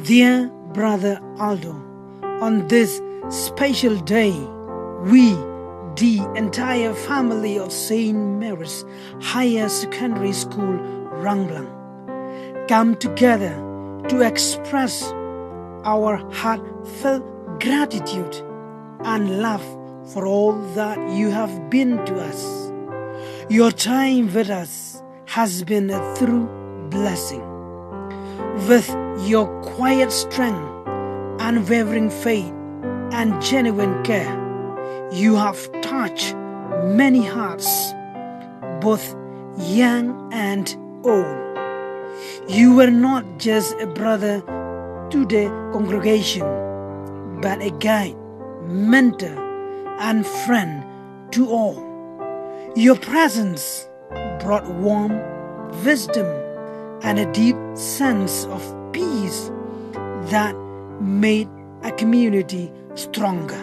Dear Brother Aldo, on this special day, we, the entire family of St. Mary's Higher Secondary School, Rangblang, come together to express our heartfelt gratitude and love for all that you have been to us. Your time with us has been a true blessing. With your quiet strength, unwavering faith, and genuine care, you have touched many hearts, both young and old. You were not just a brother to the congregation, but a guide, mentor, and friend to all. Your presence brought warmth, wisdom, and a deep sense of peace that made a community stronger.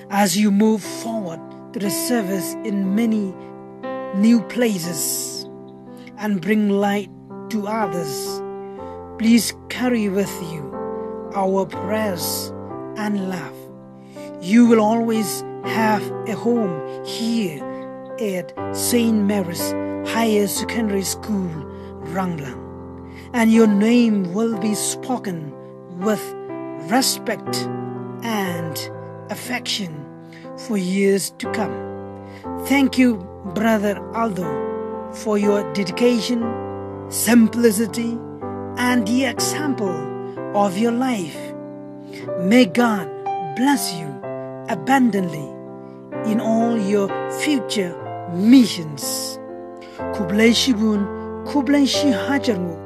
As you move forward to the service in many new places and bring light to others, please carry with you our prayers and love. You will always have a home here at St. Mary's Higher Secondary School, Rangblang, and your name will be spoken with respect and affection for years to come. Thank you, Brother Aldo, for your dedication, simplicity, and the example of your life. May God bless you abundantly in all your future missions. Kublai Shibun, Kublai Shi Hajarmu,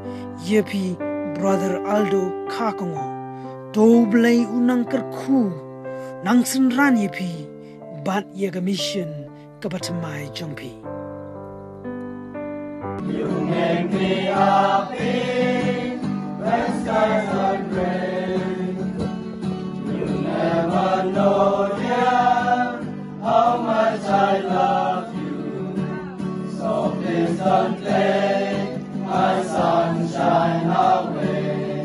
Yepi Brother Aldo Kharkongor, Doblai Unankar Ku, Nangsan Ran Yepi, Bat Yaga Mission, Kabatamai Jumpi. You make me happy when skies are gray. You never know, dear, how much I love you. So please don't take my sunshine away.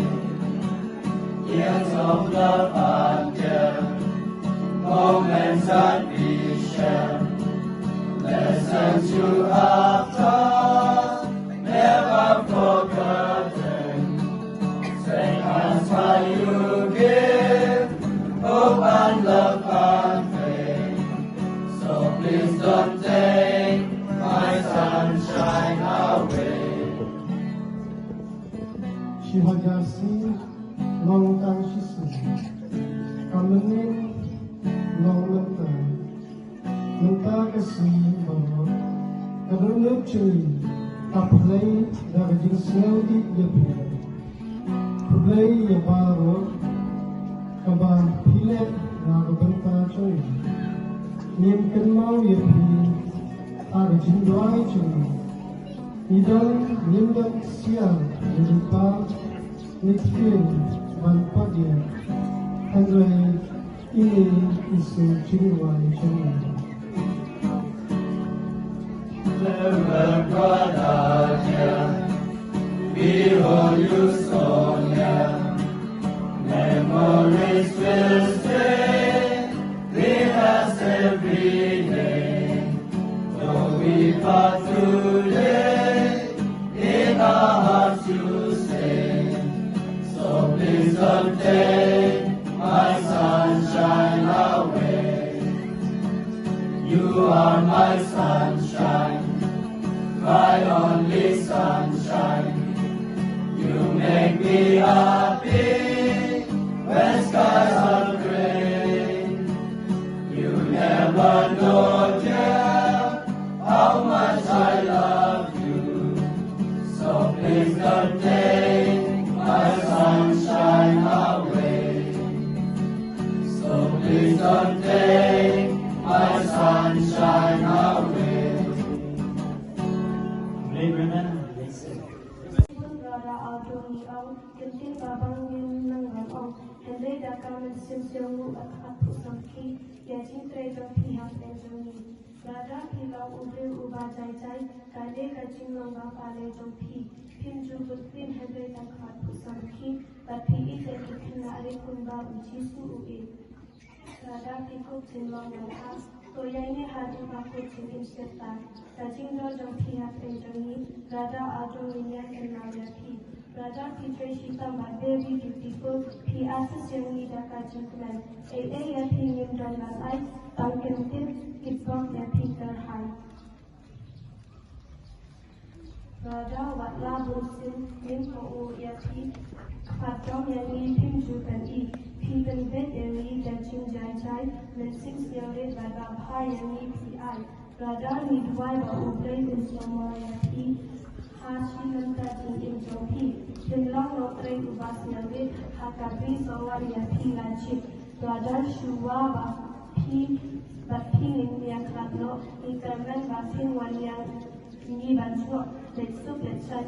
Years of love and care, moments that we share, lessons you have taught, never forgotten. Strength and smile you give, hope and love and faith. So please don't take my sunshine away. Shihajasi, long time she said, coming long Nunta kasi bawa, kadang curi, taplay darjin sel di yapi, play yabaro, kaban pilet nagabanta curi, nim kenmau yapi, arjin doai curi, idang nimdan siang jumpa nitfin ban padia, Andre ini isu curiwai curi. Never brother dear, behold you so near. Memories will stay with us every day. Though we part today, in our hearts you stay. So please don't take my sunshine away. You are my sunshine, my only sunshine. You make me happy when skies are gray. You never know, dear, how much I love you. So please don't take my sunshine away. So please don't take my sunshine away. Brother Aldo Niang, Kentin Babang Yin Nang Ong, and they that come and since you at Pusaki, yet in trade of he has enjoyed. Brother, long ubre uba jai jai kade kaching long ba pale jong phi phim ju but pin hebe tak khat pusam khi but phi is a kithin na re kun ba uchi su u e rada pi ko chin long na ha to yai ne ha ju ba ko chin in set ta kaching do jong phi ha pe jong ni rada Aldo ni ya ken na ya phi rada pi tre shi tam ba baby beautiful phi asis yang ni da kaching plan e ya phi nim don la ai tang ken tin kipong ya phi kar hai Rada watla busin min ko o ya phi khatong ya ni phim ju kan I phi kan bet ya ni da ching jai jai men six ya le ba ba bha ya ni phi ai Rada ni duai ba o play in somo ya phi ha shi kan ta jing in jo phi tin long no tre u bas ya le ha ka bi so wa ya phi la chi Rada shuwa ba phi ba phi ning ya khat no I kamen ba phi wan yang ni ban chuo let sup let chan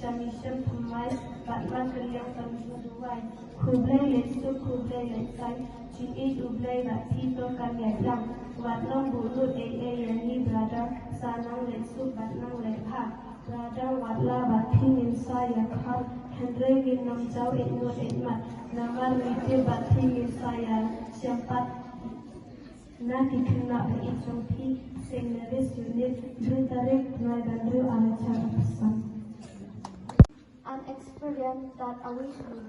shami shem thumai bat man kaliang tam chu duai khublai let sup khublai let sai chin e ublai ba thi to kan ya lang wat long bu lut e yani brother sanang let sup bat nang let ha brother wat la ba thi nin sai ya kha hendre gin nam chau et no et mat namar mi te ba thi nin sai ya sempat na tikna ba I chong phi sing na res unit drutarik na gandu alacha pesan an experience that awaits you.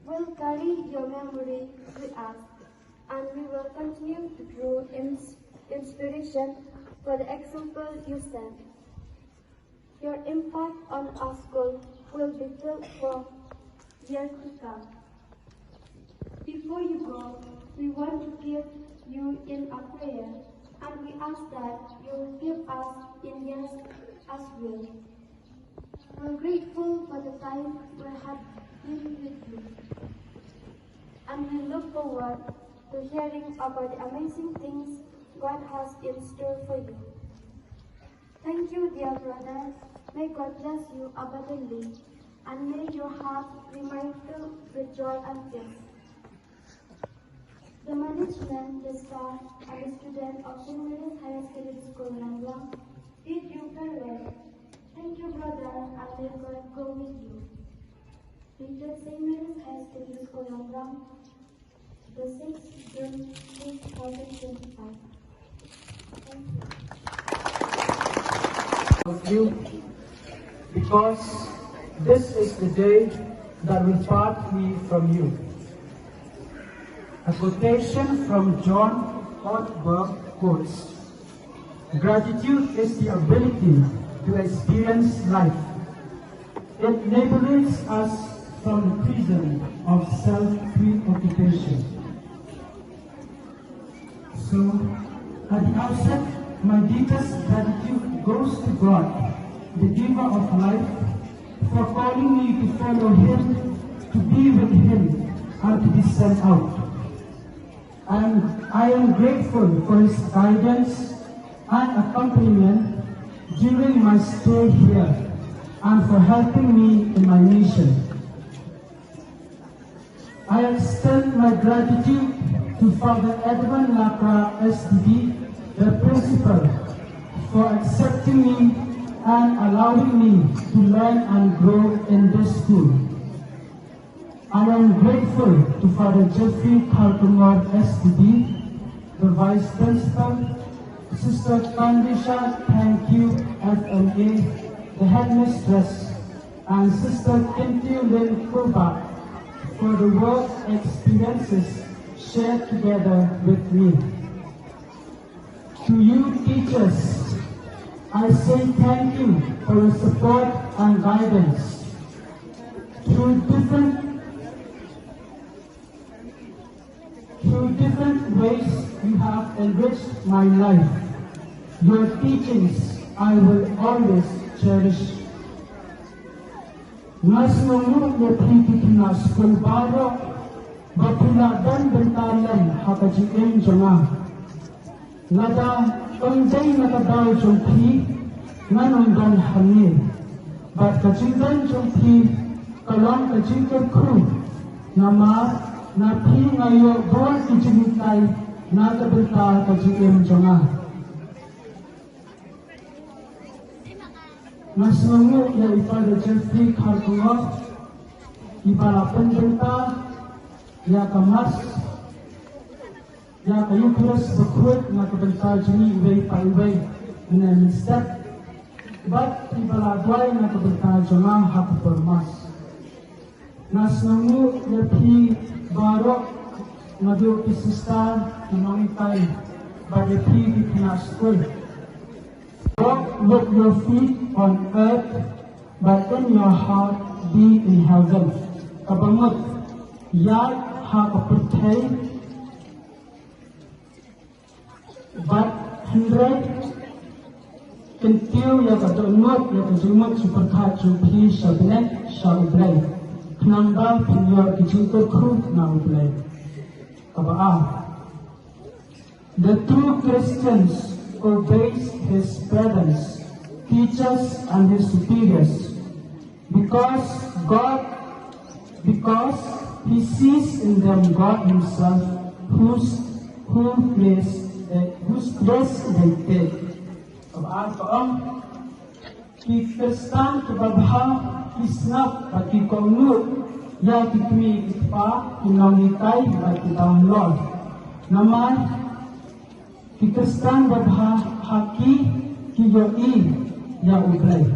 We'll carry your memory with us, and we will continue to draw inspiration for the example you set. Your impact on our school will be felt for years to come. Before you go, we want to give you in a prayer, and we ask that you give us in yes as well. We're grateful for the time we have been with you, and we look forward to hearing about the amazing things God has in store for you. Thank you, dear brothers. May God bless you abundantly, and may your heart remain filled with joy and peace. The management, the staff, and the students of St. Mary's Higher Secondary School, Rangblang, bid you farewell. Thank you, brother, and may God go with you. Dated St. Mary's Higher Secondary School, Rangblang, the 6th June 2025. Thank you, because this is the day that we part from you. A quotation from John Kharkongor quotes, "Gratitude is the ability to experience life. It liberates us from the prison of self-preoccupation." So, at the outset, my deepest gratitude goes to God, the giver of life, for calling me to follow Him, to be with Him, and to be sent out. And I am grateful for His guidance and accompaniment during my stay here, and for helping me in my mission. I extend my gratitude to Father Edwin Laka SDD, the principal, for accepting me and allowing me to learn and grow in this school. I am grateful to Father Jeffrey Kharkongor SDD, the Vice Principal, Sister Kandisha, thank you, FMA, the Headmistress, and Sister Kintiu Lin Kurba for the work experiences shared together with me. To you teachers, I say thank you for your support and guidance. Through different ways you have enriched my life. Your teachings I will always cherish. Mas nungut na na Scool baro, bapuladan bentalan hakajiin jama. Nada kangday nakadaw jumpi, nanundan hamil. Bat kajindan jumpi, kalang kajindan kru, nama na pi ngayo buwan kijinitay nakabenta kajikim jonga. Nasungu ya ipada Jeffrey Kharkongor, ipada penbenta ya kamas, ya kayu keras berkuat nakabenta jini ubay pa-ubay menamistat, bat ipada dua nakabenta jonga hapupermas. Nasungu ya pi barok Madu Pisistan Imamitai by the P. School. Walk with your feet on earth, but in your heart be in heaven. Kabangut Yad Hakapurtay, but 100 Kentil Yakadunut Yakajumut Superkat Jupi Shabinet Shabiblay. Knamba Pinyor Kijinko Kru Naublay. The true Christians obeys his parents, teachers, and his superiors because he sees in them God Himself, whose grace they take. Ki Kristan kebabha kisnap bagi kongnut ya kitmi itpa kinamikai bagi download. Naman ki Kristan babha haki ki yoi ya ublay.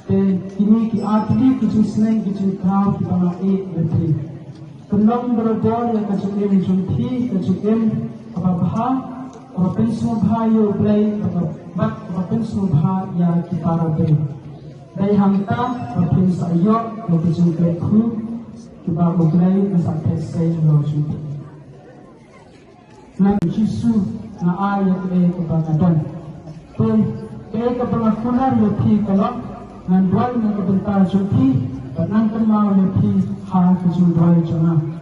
Te kini ki atli ki jisneng ki jikau ki tama betri. Penong berodor ya kajukim junti kajukim babha Bapak Subha ya ublay Bapak Subha ya kiparabe. Dari hangta Bapak Sayok Bapak Jungkreku Kiba ublay nasa tesay lo junti. Na Jisu na ayat kebangadan. Toy kebangakunan lupi kalok nanduan na kebentar junti panang kemau lupi ha kejundai jana.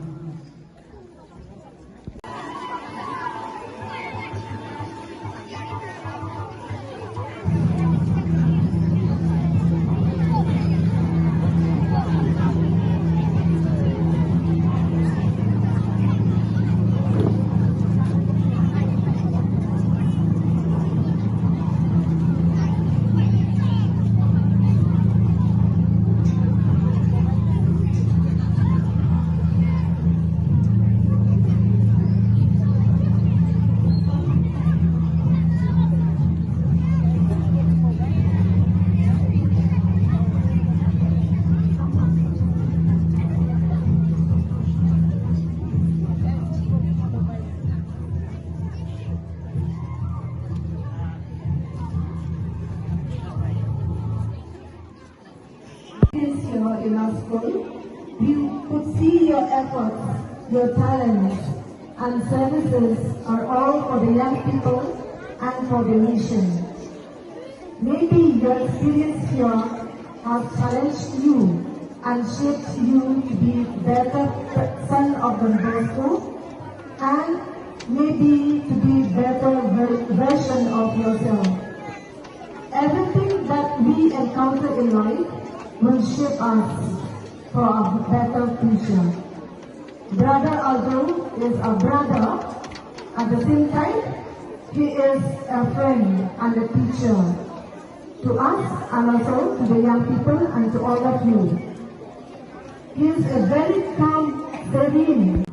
In our school, we could see your efforts, your talents, and services are all for the young people and for the nation. Maybe your experience here has challenged you and shaped you to be better son of the Bosco and maybe to be better version of yourself. Everything that we encounter in life will shape us for a better future. Brother Aldo is a brother. At the same time, he is a friend and a teacher to us and also to the young people and to all of you. He is a very calm, serene